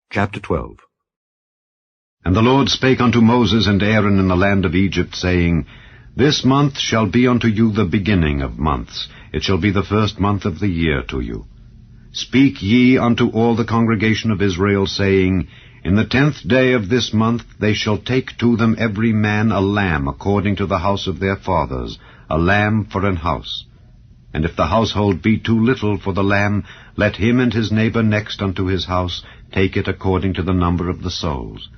Chapter 12. And the Lord spake unto Moses and Aaron in the land of Egypt, saying, This month shall be unto you the beginning of months. It shall be the first month of the year to you. Speak ye unto all the congregation of Israel, saying, In the 10th day of this month they shall take to them every man a lamb according to the house of their fathers, a lamb for an house. And if the household be too little for the lamb, let him and his neighbor next unto his house take it according to the number of the souls.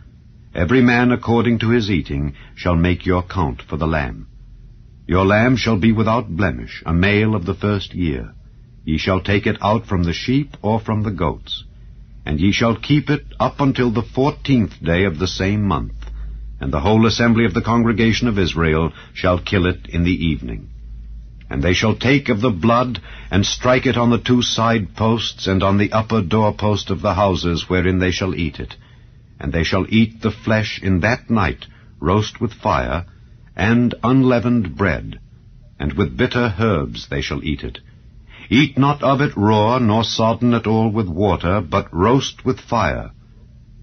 Every man according to his eating shall make your count for the lamb. Your lamb shall be without blemish, a male of the first year. Ye shall take it out from the sheep or from the goats. And ye shall keep it up until the 14th day of the same month. And the whole assembly of the congregation of Israel shall kill it in the evening. And they shall take of the blood, and strike it on the 2 side posts, and on the upper doorpost of the houses wherein they shall eat it. And they shall eat the flesh in that night, roast with fire, and unleavened bread, and with bitter herbs they shall eat it. Eat not of it raw, nor sodden at all with water, but roast with fire,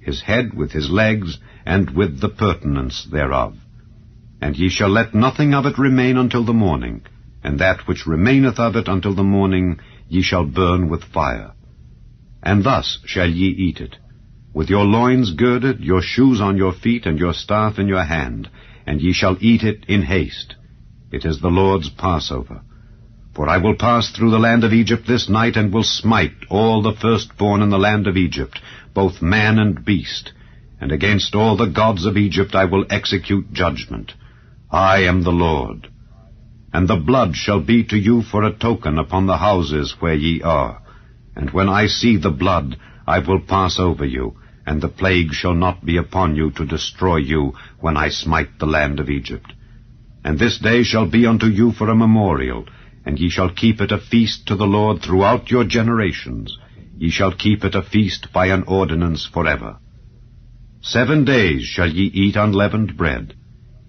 his head with his legs, and with the purtenance thereof. And ye shall let nothing of it remain until the morning, and that which remaineth of it until the morning ye shall burn with fire. And thus shall ye eat it, with your loins girded, your shoes on your feet, and your staff in your hand, and ye shall eat it in haste. It is the Lord's Passover. For I will pass through the land of Egypt this night, and will smite all the firstborn in the land of Egypt, both man and beast, and against all the gods of Egypt I will execute judgment. I am the Lord. And the blood shall be to you for a token upon the houses where ye are. And when I see the blood, I will pass over you, and the plague shall not be upon you to destroy you when I smite the land of Egypt. And this day shall be unto you for a memorial, and ye shall keep it a feast to the Lord throughout your generations. Ye shall keep it a feast by an ordinance forever. 7 days shall ye eat unleavened bread.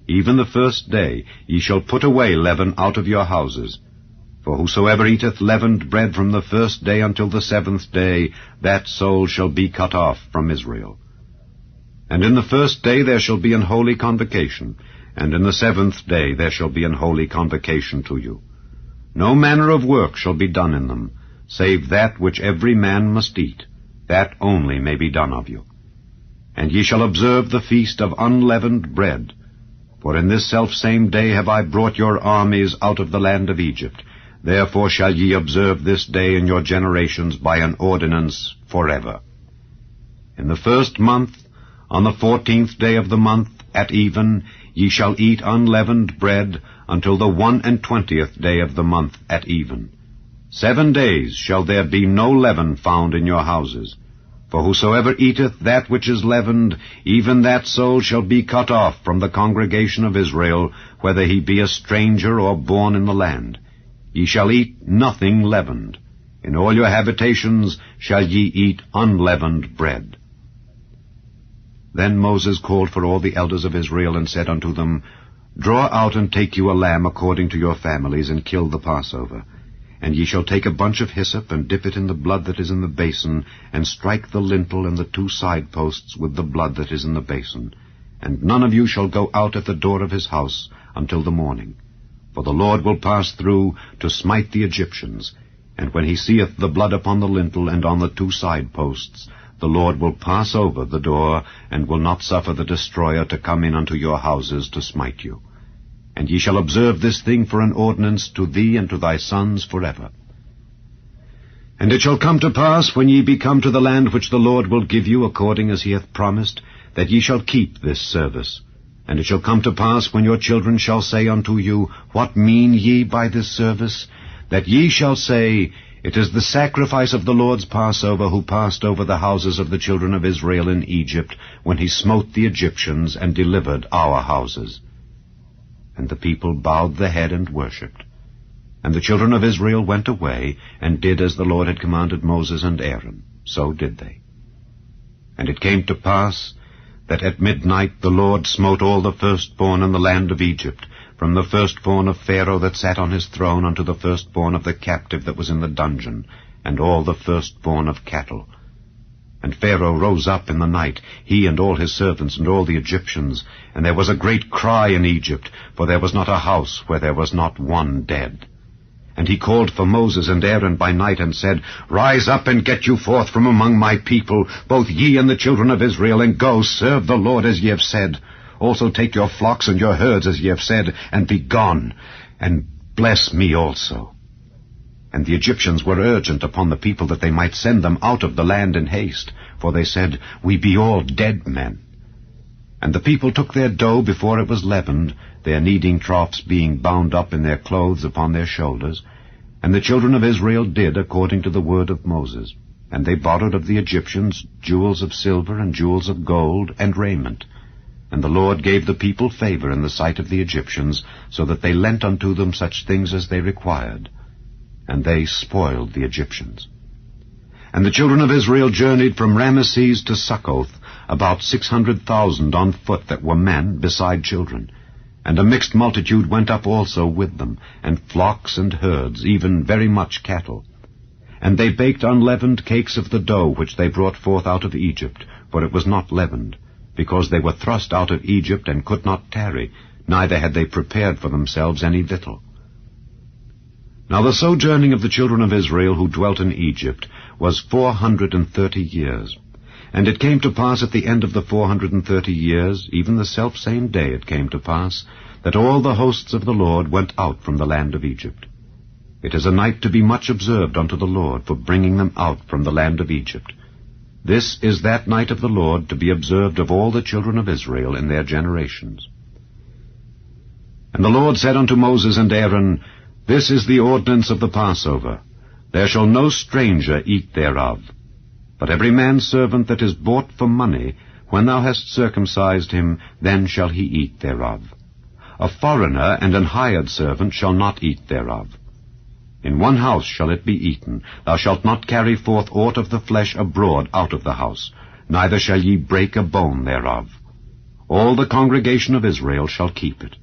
Even the first day ye shall put away leaven out of your houses. For whosoever eateth leavened bread from the first day until the 7th day, that soul shall be cut off from Israel. And in the first day there shall be an holy convocation, and in the 7th day there shall be an holy convocation to you. No manner of work shall be done in them, save that which every man must eat. That only may be done of you. And ye shall observe the feast of unleavened bread. For in this selfsame day have I brought your armies out of the land of Egypt. Therefore shall ye observe this day in your generations by an ordinance forever. In the 1st month, on the 14th day of the month, at even, ye shall eat unleavened bread until the 21st day of the month at even. 7 days shall there be no leaven found in your houses. For whosoever eateth that which is leavened, even that soul shall be cut off from the congregation of Israel, whether he be a stranger or born in the land. Ye shall eat nothing leavened. In all your habitations shall ye eat unleavened bread. Then Moses called for all the elders of Israel, and said unto them, Draw out and take you a lamb according to your families, and kill the Passover. And ye shall take a bunch of hyssop, and dip it in the blood that is in the basin, and strike the lintel and the 2 side posts with the blood that is in the basin. And none of you shall go out at the door of his house until the morning. For the Lord will pass through to smite the Egyptians. And when he seeth the blood upon the lintel and on the 2 side posts, the Lord will pass over the door, and will not suffer the destroyer to come in unto your houses to smite you. And ye shall observe this thing for an ordinance to thee and to thy sons forever. And it shall come to pass, when ye be come to the land which the Lord will give you, according as he hath promised, that ye shall keep this service. And it shall come to pass, when your children shall say unto you, What mean ye by this service? That ye shall say, It is the sacrifice of the Lord's Passover, who passed over the houses of the children of Israel in Egypt, when he smote the Egyptians and delivered our houses. And the people bowed the head and worshipped. And the children of Israel went away, and did as the Lord had commanded Moses and Aaron. So did they. And it came to pass that at midnight the Lord smote all the firstborn in the land of Egypt, from the firstborn of Pharaoh that sat on his throne unto the firstborn of the captive that was in the dungeon, and all the firstborn of cattle. And Pharaoh rose up in the night, he and all his servants and all the Egyptians, and there was a great cry in Egypt, for there was not a house where there was not one dead. And he called for Moses and Aaron by night, and said, Rise up and get you forth from among my people, both ye and the children of Israel, and go, serve the Lord as ye have said. Also take your flocks and your herds as ye have said, and be gone, and bless me also. And the Egyptians were urgent upon the people that they might send them out of the land in haste, for they said, We be all dead men. And the people took their dough before it was leavened, their kneading troughs being bound up in their clothes upon their shoulders. And the children of Israel did according to the word of Moses. And they borrowed of the Egyptians jewels of silver and jewels of gold and raiment. And the Lord gave the people favor in the sight of the Egyptians, so that they lent unto them such things as they required. And they spoiled the Egyptians. And the children of Israel journeyed from Ramesses to Succoth, about 600,000 on foot that were men, beside children. And a mixed multitude went up also with them, and flocks and herds, even very much cattle. And they baked unleavened cakes of the dough which they brought forth out of Egypt, for it was not leavened, because they were thrust out of Egypt and could not tarry, neither had they prepared for themselves any victual. Now the sojourning of the children of Israel who dwelt in Egypt was 430 years. And it came to pass at the end of the 430 years, even the selfsame day it came to pass, that all the hosts of the Lord went out from the land of Egypt. It is a night to be much observed unto the Lord, for bringing them out from the land of Egypt. This is that night of the Lord to be observed of all the children of Israel in their generations. And the Lord said unto Moses and Aaron, This is the ordinance of the Passover. There shall no stranger eat thereof. But every man's servant that is bought for money, when thou hast circumcised him, then shall he eat thereof. A foreigner and an hired servant shall not eat thereof. In one house shall it be eaten. Thou shalt not carry forth aught of the flesh abroad out of the house, neither shall ye break a bone thereof. All the congregation of Israel shall keep it.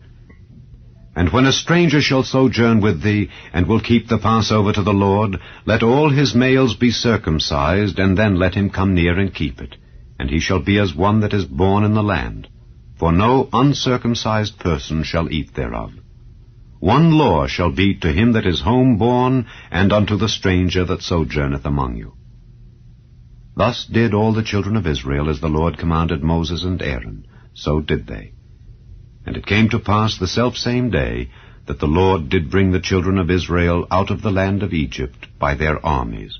And when a stranger shall sojourn with thee, and will keep the Passover to the Lord, let all his males be circumcised, and then let him come near and keep it. And he shall be as one that is born in the land. For no uncircumcised person shall eat thereof. One law shall be to him that is home-born, and unto the stranger that sojourneth among you. Thus did all the children of Israel as the Lord commanded Moses and Aaron, so did they. And it came to pass the selfsame day that the Lord did bring the children of Israel out of the land of Egypt by their armies.